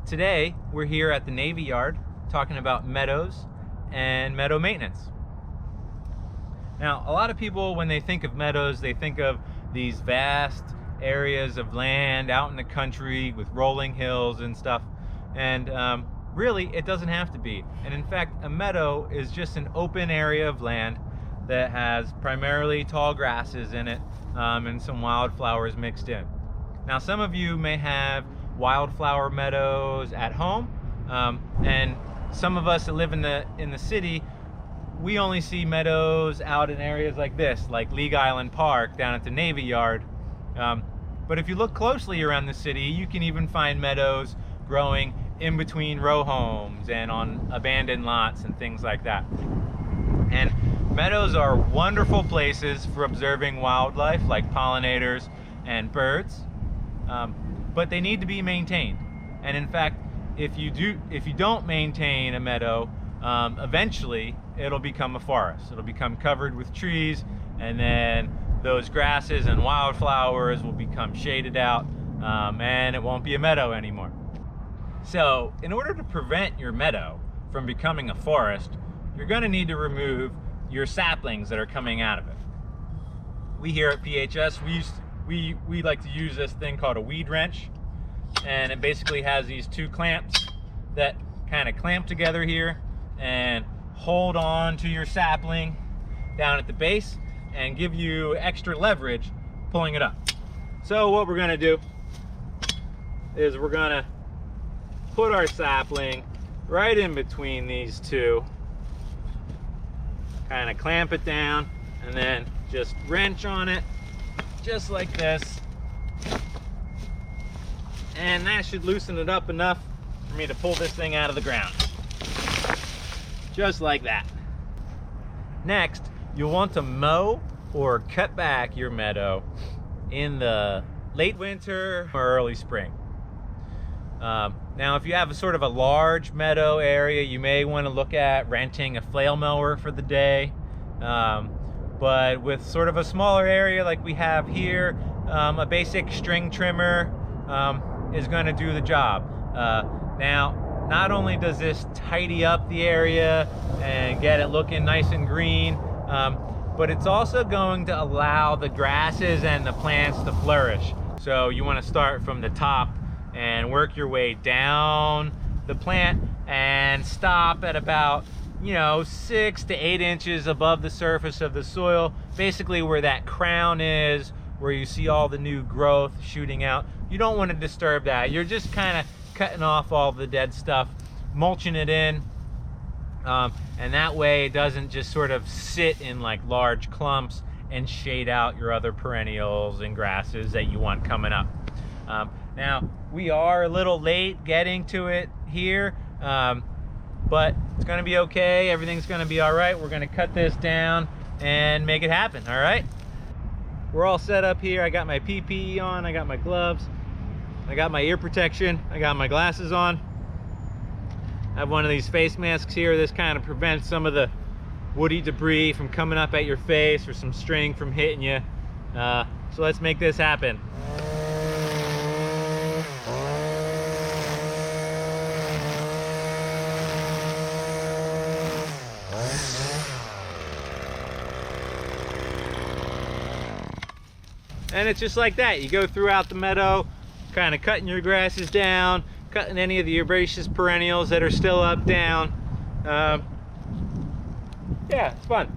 Today, we're here at the Navy Yard talking about meadows and meadow maintenance. Now, a lot of people, when they think of meadows, they think of these vast areas of land out in the country with rolling hills and stuff. And really, it doesn't have to be. And in fact, a meadow is just an open area of land that has primarily tall grasses in it and some wildflowers mixed in. Now, some of you may have wildflower meadows at home, and some of us that live in the city, we only see meadows out in areas like this, like League Island Park down at the Navy Yard. But if you look closely around the city, you can even find meadows growing in between row homes and on abandoned lots and things like that. And meadows are wonderful places for observing wildlife like pollinators and birds, but they need to be maintained. And in fact, if you don't maintain a meadow, eventually it'll become a forest. It'll become covered with trees, and then those grasses and wildflowers will become shaded out, and it won't be a meadow anymore. So in order to prevent your meadow from becoming a forest, you're going to need to remove your saplings that are coming out of it. We here at PHS, we like to use this thing called a weed wrench, and it basically has these two clamps that kind of clamp together here and hold on to your sapling down at the base and give you extra leverage pulling it up. So what we're going to do is we're going to put our sapling right in between these two, kind of clamp it down, and then just wrench on it just like this, and that should loosen it up enough for me to pull this thing out of the ground, just like that. Next, you'll want to mow or cut back your meadow in the late winter or early spring. Now, if you have a sort of a large meadow area, you may want to look at renting a flail mower for the day. But with sort of a smaller area like we have here, a basic string trimmer is going to do the job. Now, not only does this tidy up the area and get it looking nice and green, but it's also going to allow the grasses and the plants to flourish. So you want to start from the top and work your way down the plant and stop at about 6 to 8 inches above the surface of the soil, basically where that crown is, where you see all the new growth shooting out. You don't want to disturb that. You're just kind of cutting off all the dead stuff, mulching it in, and that way it doesn't just sort of sit in like large clumps and shade out your other perennials and grasses that you want coming up. Now, we are a little late getting to it here, but it's going to be okay. Everything's going to be all right. We're going to cut this down and make it happen, all right? We're all set up here. I got my PPE on. I got my gloves. I got my ear protection. I got my glasses on. I have one of these face masks here. This kind of prevents some of the woody debris from coming up at your face or some string from hitting you. So let's make this happen. And it's just like that. You go throughout the meadow, kind of cutting your grasses down, cutting any of the herbaceous perennials that are still up, down. Yeah, it's fun.